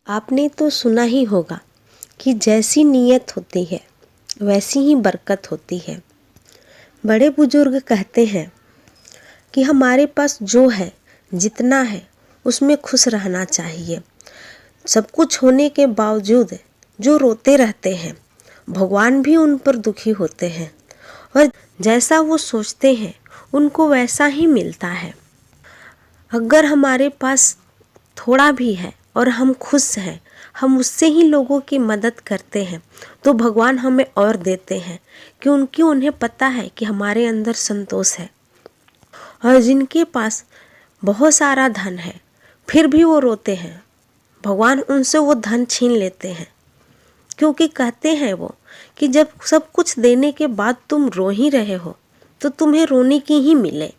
आपने तो सुना ही होगा कि जैसी नीयत होती है वैसी ही बरकत होती है। बड़े बुजुर्ग कहते हैं कि हमारे पास जो है, जितना है, उसमें खुश रहना चाहिए। सब कुछ होने के बावजूद जो रोते रहते हैं, भगवान भी उन पर दुखी होते हैं और जैसा वो सोचते हैं उनको वैसा ही मिलता है। अगर हमारे पास थोड़ा भी है और हम खुश हैं, हम उससे ही लोगों की मदद करते हैं, तो भगवान हमें और देते हैं क्योंकि उन्हें पता है कि हमारे अंदर संतोष है। और जिनके पास बहुत सारा धन है फिर भी वो रोते हैं, भगवान उनसे वो धन छीन लेते हैं, क्योंकि कहते हैं वो कि जब सब कुछ देने के बाद तुम रो ही रहे हो तो तुम्हें रोने की ही मिले।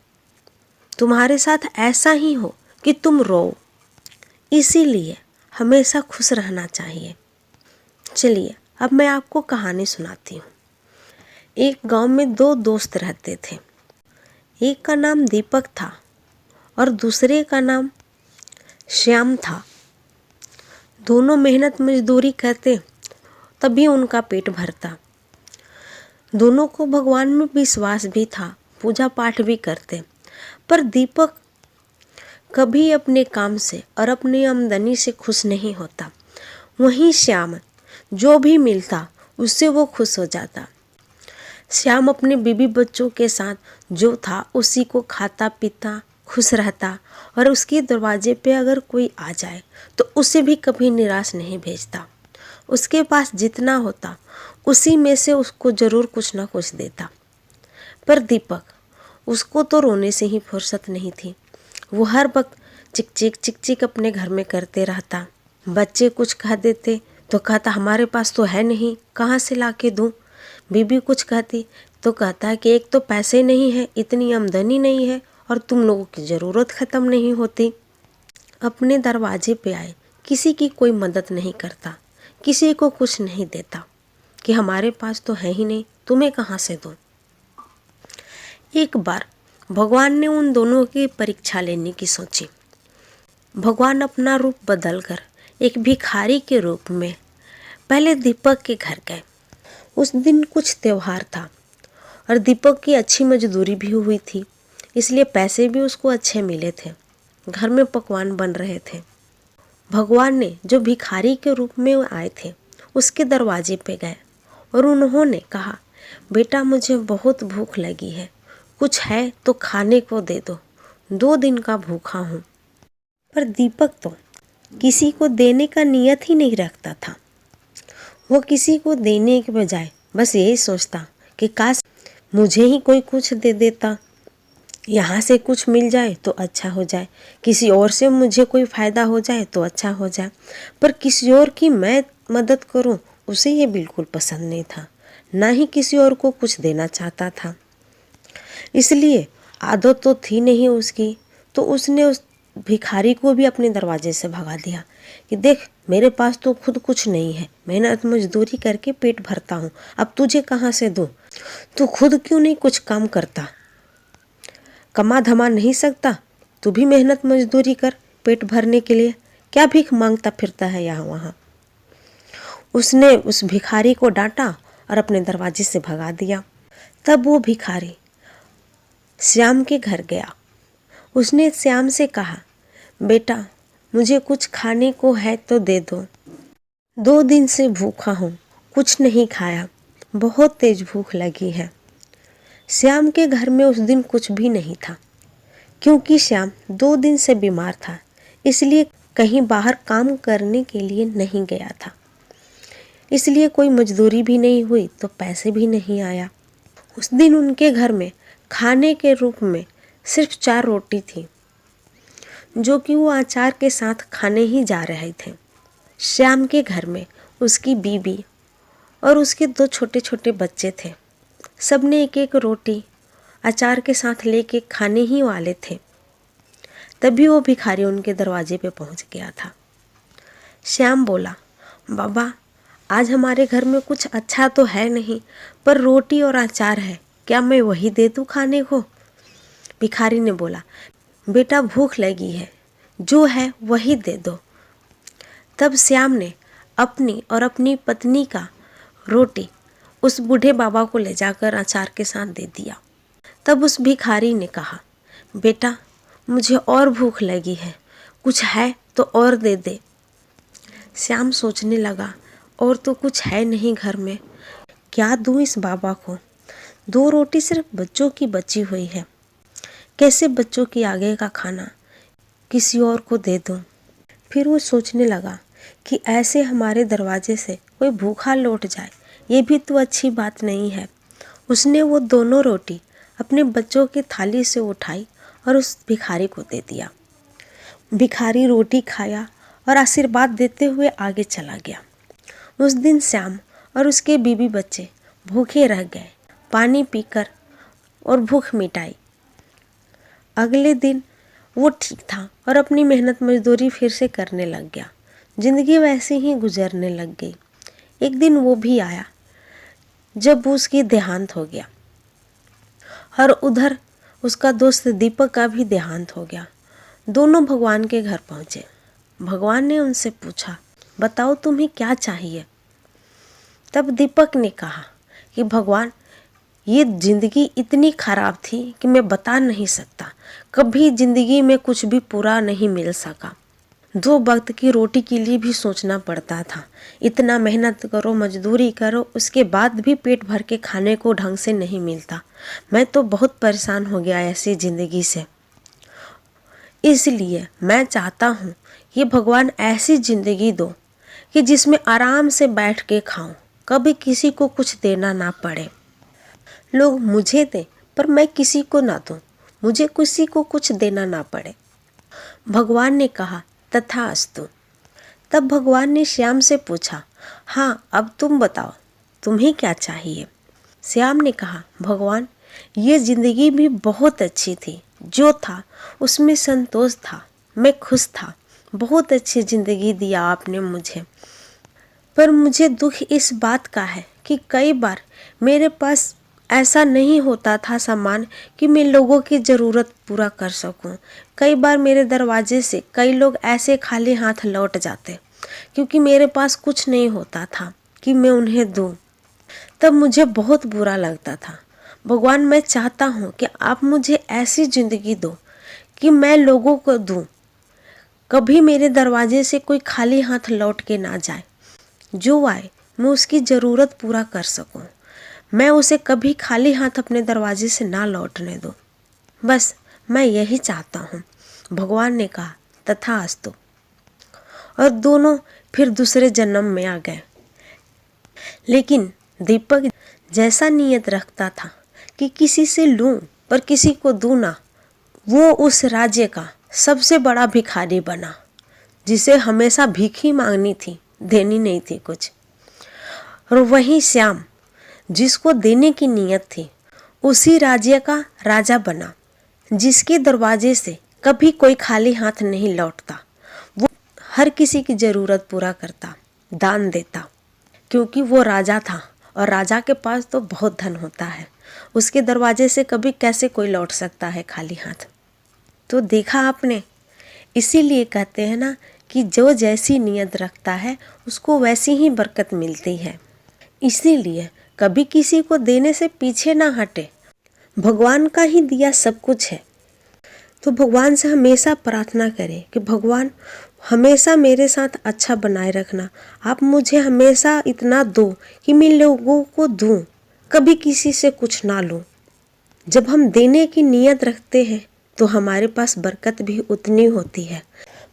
तुम्हारे साथ ऐसा ही हो कि तुम रो। इसीलिए हमेशा खुश रहना चाहिए। चलिए अब मैं आपको कहानी सुनाती हूँ। एक गांव में दो दोस्त रहते थे। एक का नाम दीपक था और दूसरे का नाम श्याम था। दोनों मेहनत मजदूरी करते तभी उनका पेट भरता। दोनों को भगवान में विश्वास भी था, पूजा पाठ भी करते। पर दीपक कभी अपने काम से और अपनी आमदनी से खुश नहीं होता। वहीं श्याम जो भी मिलता उससे वो खुश हो जाता। श्याम अपने बीवी बच्चों के साथ जो था उसी को खाता पीता खुश रहता और उसके दरवाजे पे अगर कोई आ जाए तो उसे भी कभी निराश नहीं भेजता। उसके पास जितना होता उसी में से उसको ज़रूर कुछ ना कुछ देता। पर दीपक, उसको तो रोने से ही फुर्सत नहीं थी। वो हर वक्त चिक चिक चिक चिक अपने घर में करते रहता। बच्चे कुछ कह देते तो कहता हमारे पास तो है नहीं, कहाँ से ला के दूँ। बीबी कुछ कहती तो कहता है कि एक तो पैसे नहीं है, इतनी आमदनी नहीं है और तुम लोगों की ज़रूरत ख़त्म नहीं होती। अपने दरवाजे पे आए किसी की कोई मदद नहीं करता, किसी को कुछ नहीं देता कि हमारे पास तो है ही नहीं, तुम्हें कहाँ से दूँ। एक बार भगवान ने उन दोनों की परीक्षा लेने की सोची। भगवान अपना रूप बदलकर एक भिखारी के रूप में पहले दीपक के घर गए। उस दिन कुछ त्योहार था और दीपक की अच्छी मजदूरी भी हुई थी, इसलिए पैसे भी उसको अच्छे मिले थे। घर में पकवान बन रहे थे। भगवान ने जो भिखारी के रूप में आए थे उसके दरवाजे पे गए और उन्होंने कहा, बेटा मुझे बहुत भूख लगी है, कुछ है तो खाने को दे दो, 2 दिन का भूखा हूँ। पर दीपक तो किसी को देने का नियत ही नहीं रखता था। वो किसी को देने के बजाय बस यही सोचता कि काश मुझे ही कोई कुछ दे देता, यहाँ से कुछ मिल जाए तो अच्छा हो जाए, किसी और से मुझे कोई फ़ायदा हो जाए तो अच्छा हो जाए। पर किसी और की मैं मदद करूँ उसे ये बिल्कुल पसंद नहीं था, ना ही किसी और को कुछ देना चाहता था। इसलिए आदत तो थी नहीं उसकी, तो उसने उस भिखारी को भी अपने दरवाजे से भगा दिया कि देख मेरे पास तो खुद कुछ नहीं है, मेहनत मजदूरी करके पेट भरता हूँ, अब तुझे कहाँ से दूँ। तू खुद क्यों नहीं कुछ काम करता, कमा धमा नहीं सकता, तू भी मेहनत मजदूरी कर पेट भरने के लिए, क्या भीख मांगता फिरता है यहाँ वहाँ। उसने उस भिखारी को डांटा और अपने दरवाजे से भगा दिया। तब वो भिखारी श्याम के घर गया। उसने श्याम से कहा, बेटा मुझे कुछ खाने को है तो दे दो, 2 दिन से भूखा हूँ, कुछ नहीं खाया, बहुत तेज भूख लगी है। श्याम के घर में उस दिन कुछ भी नहीं था, क्योंकि श्याम 2 दिन से बीमार था, इसलिए कहीं बाहर काम करने के लिए नहीं गया था। इसलिए कोई मजदूरी भी नहीं हुई तो पैसे भी नहीं आया। उस दिन उनके घर में खाने के रूप में सिर्फ 4 रोटी थी, जो कि वो अचार के साथ खाने ही जा रहे थे। श्याम के घर में उसकी बीबी और उसके 2 छोटे छोटे बच्चे थे। सब ने एक एक रोटी अचार के साथ लेके खाने ही वाले थे। तभी वो भिखारी उनके दरवाजे पे पहुंच गया था। श्याम बोला, बाबा आज हमारे घर में कुछ अच्छा तो है नहीं, पर रोटी और अचार है, क्या मैं वही दे दूँ खाने को। भिखारी ने बोला, बेटा भूख लगी है, जो है वही दे दो। तब श्याम ने अपनी और अपनी पत्नी का रोटी उस बूढ़े बाबा को ले जाकर अचार के साथ दे दिया। तब उस भिखारी ने कहा, बेटा मुझे और भूख लगी है, कुछ है तो और दे दे। श्याम सोचने लगा, और तो कुछ है नहीं घर में, क्या दूँ इस बाबा को। 2 रोटी सिर्फ बच्चों की बची हुई है, कैसे बच्चों की आगे का खाना किसी और को दे दूँ। फिर वो सोचने लगा कि ऐसे हमारे दरवाजे से कोई भूखा लौट जाए, ये भी तो अच्छी बात नहीं है। उसने वो दोनों रोटी अपने बच्चों की थाली से उठाई और उस भिखारी को दे दिया। भिखारी रोटी खाया और आशीर्वाद देते हुए आगे चला गया। उस दिन श्याम और उसके बीवी बच्चे भूखे रह गए, पानी पीकर और भूख मिटाई। अगले दिन वो ठीक था और अपनी मेहनत मजदूरी फिर से करने लग गया। जिंदगी वैसे ही गुजरने लग गई। एक दिन वो भी आया जब उसकी देहांत हो गया, और उधर उसका दोस्त दीपक का भी देहांत हो गया। दोनों भगवान के घर पहुँचे। भगवान ने उनसे पूछा, बताओ तुम्हें क्या चाहिए। तब दीपक ने कहा कि भगवान, ये ज़िंदगी इतनी ख़राब थी कि मैं बता नहीं सकता, कभी ज़िंदगी में कुछ भी पूरा नहीं मिल सका। 2 वक्त की रोटी के लिए भी सोचना पड़ता था। इतना मेहनत करो, मजदूरी करो, उसके बाद भी पेट भर के खाने को ढंग से नहीं मिलता। मैं तो बहुत परेशान हो गया ऐसी ज़िंदगी से। इसलिए मैं चाहता हूँ कि भगवान ऐसी ज़िंदगी दो कि जिसमें आराम से बैठ के खाऊं, कभी किसी को कुछ देना ना पड़े। लोग मुझे दें पर मैं किसी को ना दूं, मुझे किसी को कुछ देना ना पड़े। भगवान ने कहा, तथास्तु। तब भगवान ने श्याम से पूछा, हाँ अब तुम बताओ तुम्हें क्या चाहिए। श्याम ने कहा, भगवान ये ज़िंदगी भी बहुत अच्छी थी, जो था उसमें संतोष था, मैं खुश था, बहुत अच्छी ज़िंदगी दिया आपने मुझे। पर मुझे दुख इस बात का है कि कई बार मेरे पास ऐसा नहीं होता था सामान कि मैं लोगों की ज़रूरत पूरा कर सकूं। कई बार मेरे दरवाजे से कई लोग ऐसे खाली हाथ लौट जाते क्योंकि मेरे पास कुछ नहीं होता था कि मैं उन्हें दूं। तब मुझे बहुत बुरा लगता था। भगवान मैं चाहता हूं कि आप मुझे ऐसी ज़िंदगी दो कि मैं लोगों को दूं, कभी मेरे दरवाजे से कोई खाली हाथ लौट के ना जाए। जो आए मैं उसकी ज़रूरत पूरा कर सकूं, मैं उसे कभी खाली हाथ अपने दरवाजे से ना लौटने दूं। बस मैं यही चाहता हूँ। भगवान ने कहा, तथास्तु। और दोनों फिर दूसरे जन्म में आ गए। लेकिन दीपक जैसा नियत रखता था कि किसी से लूं पर किसी को दूं ना, वो उस राज्य का सबसे बड़ा भिखारी बना, जिसे हमेशा भीख ही मांगनी थी, देनी नहीं थी कुछ। और वहीं श्याम, जिसको देने की नियत थी, उसी राज्य का राजा बना, जिसके दरवाजे से कभी कोई खाली हाथ नहीं लौटता। वो हर किसी की ज़रूरत पूरा करता, दान देता, क्योंकि वो राजा था और राजा के पास तो बहुत धन होता है। उसके दरवाजे से कभी कैसे कोई लौट सकता है खाली हाथ। तो देखा आपने, इसीलिए कहते हैं ना कि जो जैसी नियत रखता है उसको वैसी ही बरकत मिलती है। इसीलिए कभी किसी को देने से पीछे ना हटे। भगवान का ही दिया सब कुछ है, तो भगवान से हमेशा प्रार्थना करें कि भगवान हमेशा मेरे साथ अच्छा बनाए रखना। आप मुझे हमेशा इतना दो कि मैं लोगों को दूं, कभी किसी से कुछ ना लूं। जब हम देने की नियत रखते हैं तो हमारे पास बरकत भी उतनी होती है।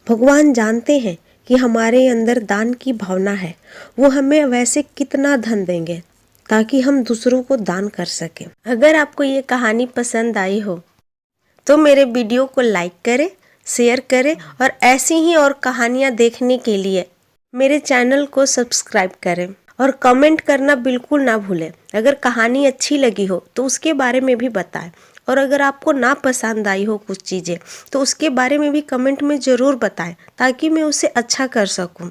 भगवान जानते हैं कि हमारे अंदर दान की भावना है, वो हमें वैसे कितना धन देंगे ताकि हम दूसरों को दान कर सकें। अगर आपको ये कहानी पसंद आई हो तो मेरे वीडियो को लाइक करें, शेयर करें और ऐसी ही और कहानियाँ देखने के लिए मेरे चैनल को सब्सक्राइब करें और कमेंट करना बिल्कुल ना भूलें। अगर कहानी अच्छी लगी हो तो उसके बारे में भी बताएं, और अगर आपको ना पसंद आई हो कुछ चीज़ें तो उसके बारे में भी कमेंट में ज़रूर बताएं, ताकि मैं उसे अच्छा कर सकूं,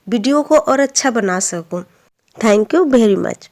वीडियो को और अच्छा बना सकूं। Thank you very much.